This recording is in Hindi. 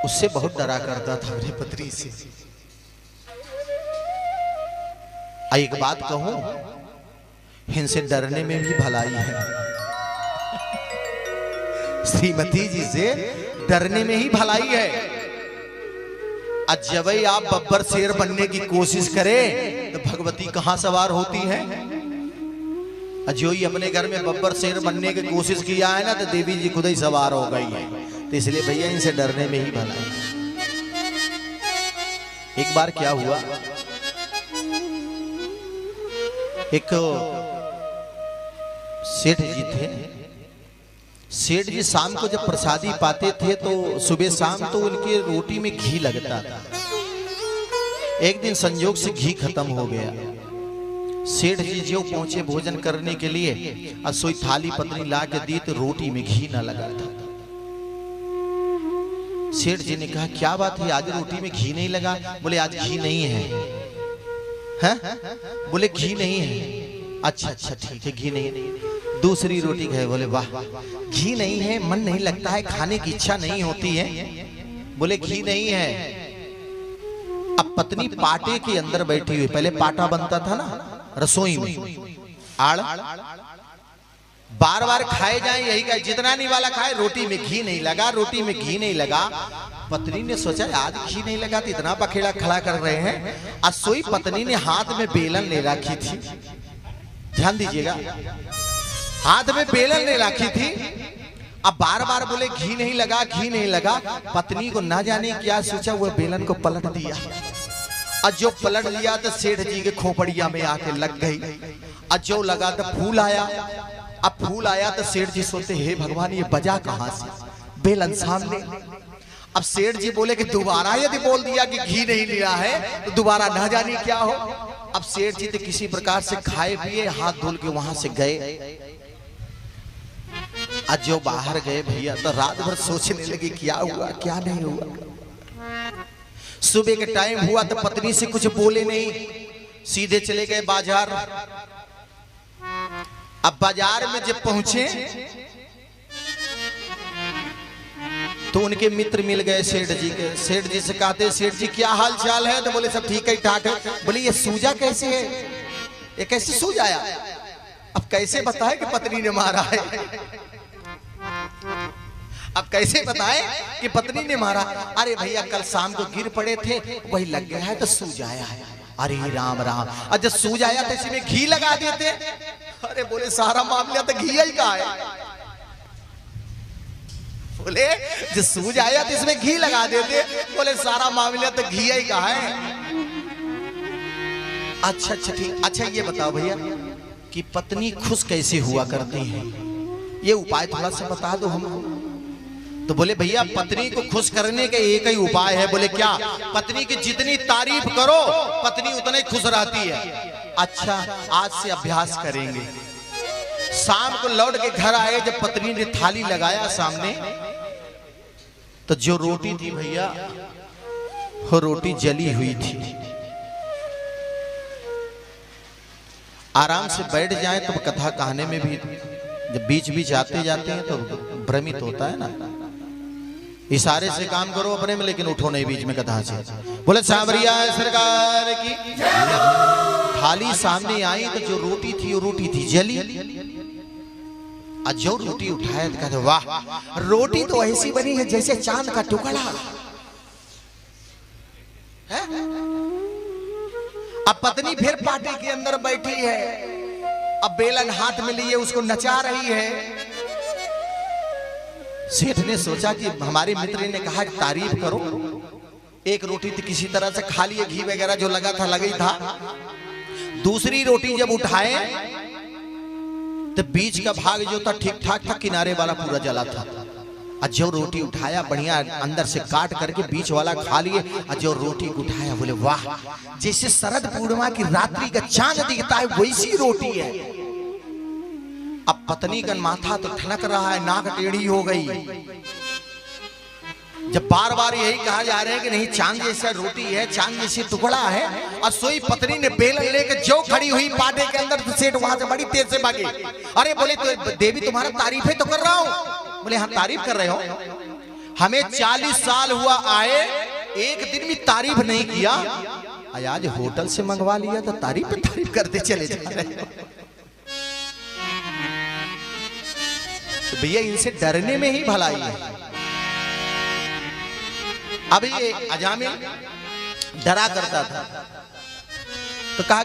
उससे बहुत डरा करता था मेरी पत्नी से। एक बात कहूं, इनसे डरने में भी भलाई है। श्रीमती जी से डरने में ही भलाई है। जब आप बब्बर शेर बनने की कोशिश करें तो भगवती कहां सवार होती है। जो ही अपने घर में बब्बर शेर बनने की कोशिश किया है ना, तो देवी जी खुद ही सवार हो गई है। तो इसलिए भैया इनसे डरने में ही भलाई। एक बार क्या हुआ, एक सेठ जी थे। सेठ जी शाम को जब प्रसादी पाते थे तो सुबह शाम तो उनके रोटी में घी लगता था। एक दिन संयोग से घी खत्म हो गया। सेठ जी जो पहुंचे भोजन करने के लिए, असोई थाली पत्नी ला के दी तो रोटी में घी ना लगा था। सेठ जी ने कहा क्या बात है, आज रोटी में घी नहीं लगा? बोले आज घी नहीं है। बोले घी नहीं है। अच्छा अच्छा ठीक है, घी नहीं। दूसरी रोटी गए, बोले वाह घी नहीं है, मन नहीं लगता है, खाने की इच्छा नहीं होती है। बोले घी नहीं है। अब पत्नी पाटे के अंदर बैठी हुई, पहले पाटा बनता था ना रसोई में, आड़ बार बार खाए जाए यही का, जितना नहीं वाला खाए, रोटी में घी नहीं लगा, रोटी में घी नहीं लगा। पत्नी ने सोचा आज घी नहीं लगा तो इतना पखेड़ा खड़ा कर रहे हैं। असोई पत्नी ने हाथ में बेलन ले रखी थी, ध्यान दीजिएगा, हाथ में बेलन ले रखी थी। अब बार बार बोले घी नहीं लगा, घी नहीं लगा। पत्नी को ना जाने क्या सोचा, वो बेलन को पलट दिया। और जो पलट दिया तो सेठ जी के खोपड़िया में आके लग गई। और जो लगा तो फूल आया। अब फूल आया तो सेठ जी सोचते हे भगवान ये बजा कहां से, बेलन सामने। अब सेठ जी बोले कि दोबारा यदि बोल दिया कि घी नहीं लिया है तो दोबारा ना जाने क्या हो। अब सेठ जी तो किसी प्रकार से खाए पिए हाथ धुल के वहां से गए। आज जो बाहर गए भैया तो रात भर सोचने लगे क्या हुआ क्या नहीं हुआ। सुबह के टाइम हुआ तो पत्नी से कुछ बोले नहीं, सीधे चले गए बाजार। अब बाजार में जब पहुंचे तो उनके मित्र मिल गए सेठ जी के। सेठ जी से कहते सेठ जी क्या हाल चाल है? तो बोले सब ठीक है ठाक है। बोले ये सूजा कैसे है, ये कैसे सूज आया? अब कैसे बताए कि पत्नी ने मारा है? अब कैसे बताए कि पत्नी ने मारा? अरे भैया कल शाम को गिर पड़े थे, वही लग गया है तो सूज आया है। अरे राम राम, जब सूज आया तो इसमें घी लगा देते। अरे बोले सारा मामला तो घी ही का है। बोले जो सूज आया तो इसमें घी लगा देते। बोले सारा मामला तो घी ही का है। अच्छा अच्छा ठीक, अच्छा ये बताओ भैया कि पत्नी खुश कैसे हुआ करती है, ये उपाय थोड़ा सा बता दो हमको। तो बोले भैया पत्नी को खुश करने का एक ही उपाय है। बोले क्या? पत्नी की जितनी तारीफ करो पत्नी उतनी खुश रहती है। अच्छा आज से अभ्यास करेंगे। शाम को लौट के घर आए, जब पत्नी ने थाली लगाया सामने तो जो रोटी थी भैया वो रोटी जली हुई थी। आराम से बैठ जाए तो कथा कहने में भी जब बीच बीच आते जाते हैं तो भ्रमित होता है ना। इशारे से काम करो अपने में, लेकिन उठो नहीं बीच में कथा से। बोले सांवरिया सरकार की। थाली सामने आई तो जो रोटी थी वो रोटी थी जली। जो रोटी उठाया तो कहते वाह रोटी तो ऐसी बनी है जैसे चांद का टुकड़ा है। अब पत्नी फिर पाटे के अंदर बैठी है, अब बेलन हाथ में लिए उसको नचा रही है। सेठ ने सोचा कि हमारे मित्र ने कहा तारीफ करो। एक रोटी तो किसी तरह से खा लिए, घी वगैरह जो लगा था लगा ही था। दूसरी रोटी जब उठाए तो बीच का भाग जो था ठीक ठाक था, किनारे वाला पूरा जला था। और जो रोटी उठाया बढ़िया अंदर से काट करके बीच वाला खा लिए। और जो रोटी उठाया बोले वाह जैसे शरद पूर्णिमा की रात्रि का चांद दिखता है वैसी रोटी है। अब पत्नी का माथा तो ठनक रहा है, नाक टेढ़ी हो गई। जब बार बार यही कहा जा रहा है कि नहीं चांद जैसा रोटी है, चांद जैसी टुकड़ा है। और सोई पत्नी ने बेलन लेकर जो खड़ी हुई पाटे के अंदर तो सेठ वहां से बड़ी तेज से भागे। अरे बोले तो देवी तुम्हारा तारीफ है तो कर रहा हूं। बोले हाँ तारीफ कर रहे हो। हमें 40 साल हुआ आए, एक दिन भी तारीफ नहीं किया, आज होटल से मंगवा लिया तो तारीफ पे तारीफ करते चले जा रहे हो। तो भैया इनसे डरने में ही भलाई है। अब ये अजामिल डरा करता था तो कहा